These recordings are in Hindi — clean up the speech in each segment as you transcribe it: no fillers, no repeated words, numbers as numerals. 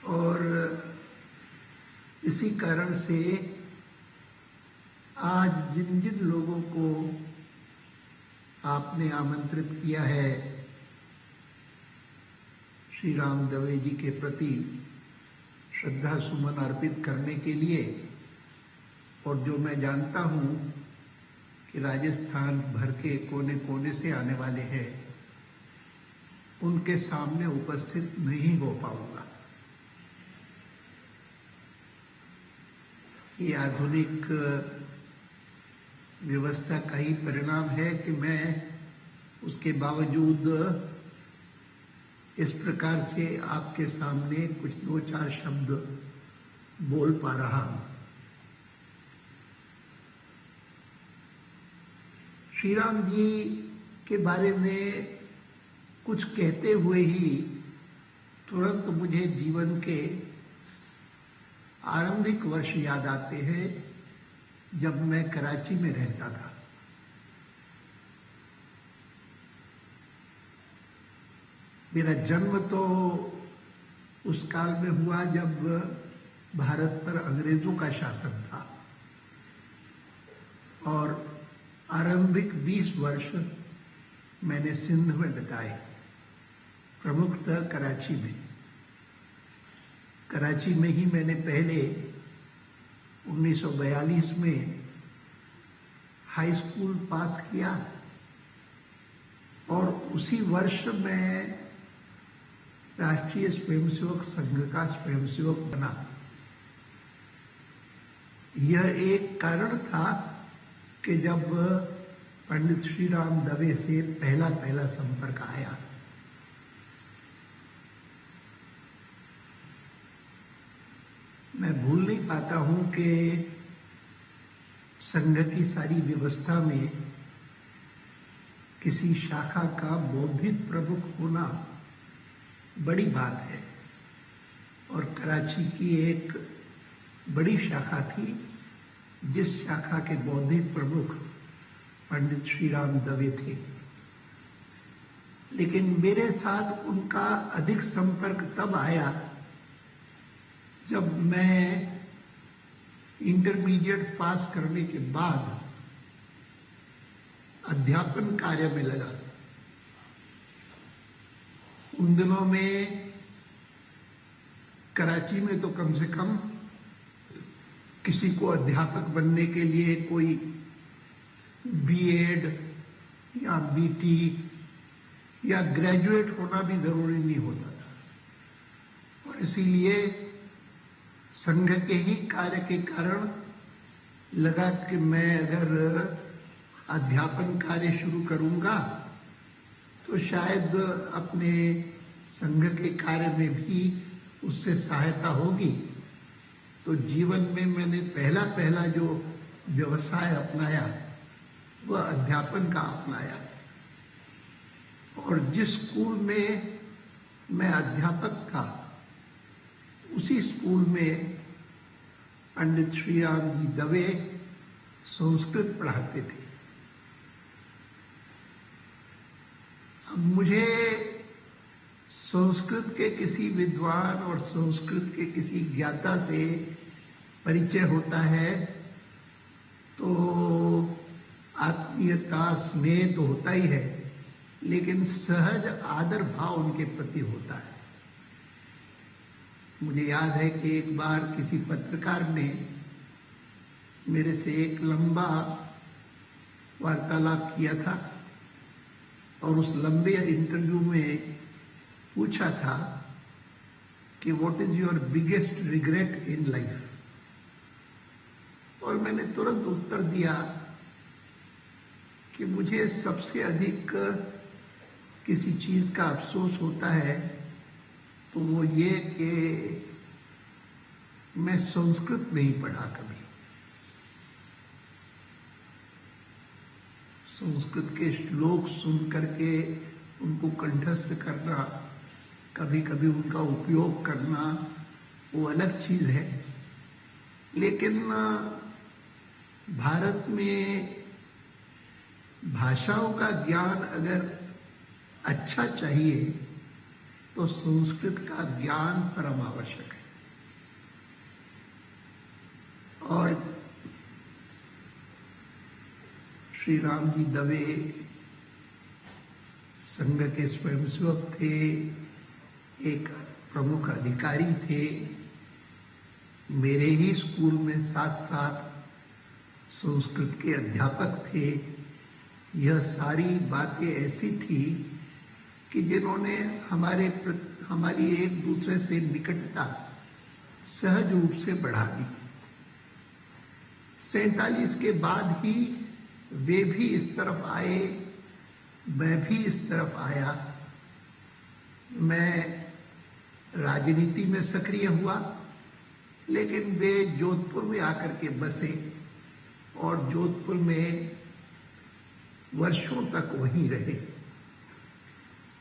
और इसी कारण से आज जिन जिन लोगों को आपने आमंत्रित किया है श्री राम दवे जी के प्रति श्रद्धा सुमन अर्पित करने के लिए, और जो मैं जानता हूं कि राजस्थान भर के कोने कोने से आने वाले हैं, उनके सामने उपस्थित नहीं हो पाऊंगा। ये आधुनिक व्यवस्था का ही परिणाम है कि मैं उसके बावजूद इस प्रकार से आपके सामने कुछ दो चार शब्द बोल पा रहा हूं। श्री राम जी के बारे में कुछ कहते हुए ही तुरंत मुझे जीवन के आरंभिक वर्ष याद आते हैं, जब मैं कराची में रहता था। मेरा जन्म तो उस काल में हुआ जब भारत पर अंग्रेजों का शासन था, और आरंभिक 20 वर्ष मैंने सिंध में बिताए, प्रमुखतः कराची में। कराची में ही मैंने पहले 1942 में हाई स्कूल पास किया, और उसी वर्ष मैं राष्ट्रीय स्वयंसेवक संघ का स्वयंसेवक बना। यह एक कारण था कि जब पंडित श्री राम दवे से पहला संपर्क आया। मैं भूल नहीं पाता हूं कि संघ की सारी व्यवस्था में किसी शाखा का बौद्धिक प्रमुख होना बड़ी बात है, और कराची की एक बड़ी शाखा थी जिस शाखा के बौद्धिक प्रमुख पंडित श्री राम दवे थे। लेकिन मेरे साथ उनका अधिक संपर्क तब आया जब मैं इंटरमीडिएट पास करने के बाद अध्यापन कार्य में लगा। उन दिनों में कराची में तो कम से कम किसी को अध्यापक बनने के लिए कोई बीएड या बीटी या ग्रेजुएट होना भी जरूरी नहीं होता था, और इसीलिए संघ के ही कार्य के कारण लगा कि मैं अगर अध्यापन कार्य शुरू करूंगा तो शायद अपने संघ के कार्य में भी उससे सहायता होगी। तो जीवन में मैंने पहला जो व्यवसाय अपनाया वह अध्यापन का अपनाया, और जिस स्कूल में मैं अध्यापक था उसी स्कूल में पंडित श्री राम जी दवे संस्कृत पढ़ाते थे। अब मुझे संस्कृत के किसी विद्वान और संस्कृत के किसी ज्ञाता से परिचय होता है तो आत्मीयता स्नेह तो होता ही है, लेकिन सहज आदर भाव उनके प्रति होता है। मुझे याद है कि एक बार किसी पत्रकार ने मेरे से एक लंबा वार्तालाप किया था, और उस लंबे इंटरव्यू में पूछा था कि what is your biggest regret in life, और मैंने तुरंत उत्तर दिया कि मुझे सबसे अधिक किसी चीज का अफसोस होता है तो वो ये कि मैं संस्कृत नहीं पढ़ा कभी। संस्कृत के श्लोक सुन करके उनको कंठस्थ करना, कभी कभी उनका उपयोग करना, वो अलग चीज है। लेकिन भारत में भाषाओं का ज्ञान अगर अच्छा चाहिए तो संस्कृत का ज्ञान परम आवश्यक है। और श्री राम जी दवे संघ के स्वयंसेवक थे, एक प्रमुख अधिकारी थे, मेरे ही स्कूल में साथ साथ संस्कृत के अध्यापक थे। यह सारी बातें ऐसी थी कि जिन्होंने हमारी एक दूसरे से निकटता सहज रूप से बढ़ा दी। 47 के बाद ही वे भी इस तरफ आए, मैं भी इस तरफ आया। मैं राजनीति में सक्रिय हुआ, लेकिन वे जोधपुर में आकर के बसे और जोधपुर में वर्षों तक वहीं रहे।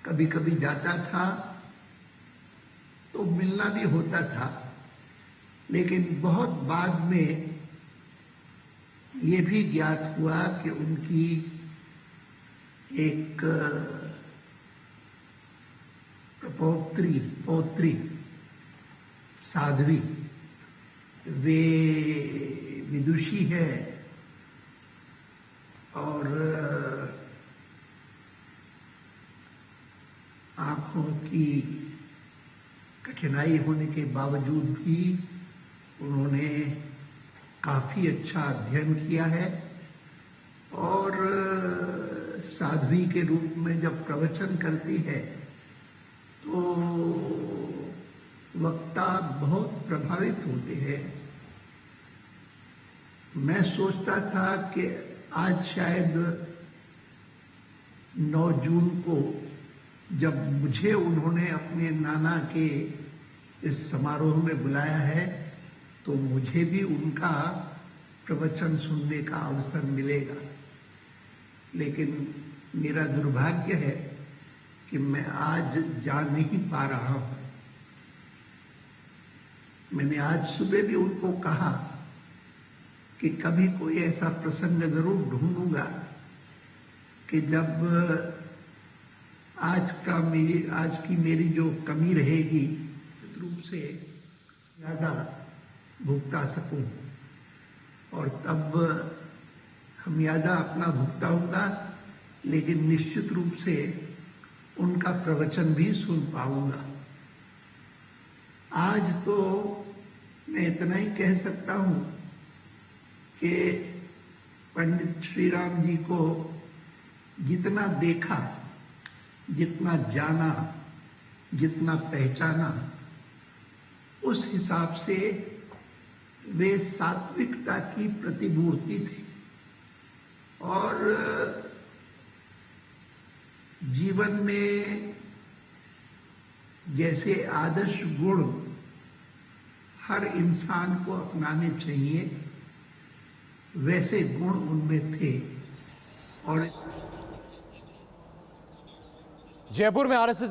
कभी कभी जाता था तो मिलना भी होता था, लेकिन बहुत बाद में ये भी ज्ञात हुआ कि उनकी एक पौत्री साध्वी, वे विदुषी है और आंखों की कठिनाई होने के बावजूद भी उन्होंने काफी अच्छा अध्ययन किया है और साध्वी के रूप में जब प्रवचन करती है तो वक्ता बहुत प्रभावित होते हैं। मैं सोचता था कि आज शायद 9 जून को जब मुझे उन्होंने अपने नाना के इस समारोह में बुलाया है तो मुझे भी उनका प्रवचन सुनने का अवसर मिलेगा। लेकिन मेरा दुर्भाग्य है कि मैं आज जा नहीं पा रहा हूं। मैंने आज सुबह भी उनको कहा कि कभी कोई ऐसा प्रसंग जरूर ढूंढूंगा कि जब आज की मेरी जो कमी रहेगी रूप से ज्यादा भुगता सकूं और तब खमियाजा अपना भुगताऊंगा, लेकिन निश्चित रूप से उनका प्रवचन भी सुन पाऊंगा। आज तो मैं इतना ही कह सकता हूं कि पंडित श्री राम जी को जितना देखा, जितना जाना, जितना पहचाना, उस हिसाब से वे सात्विकता की प्रतिमूर्ति थे और जीवन में जैसे आदर्श गुण हर इंसान को अपनाने चाहिए, वैसे गुण उनमें थे। और जयपुर में आरएसएस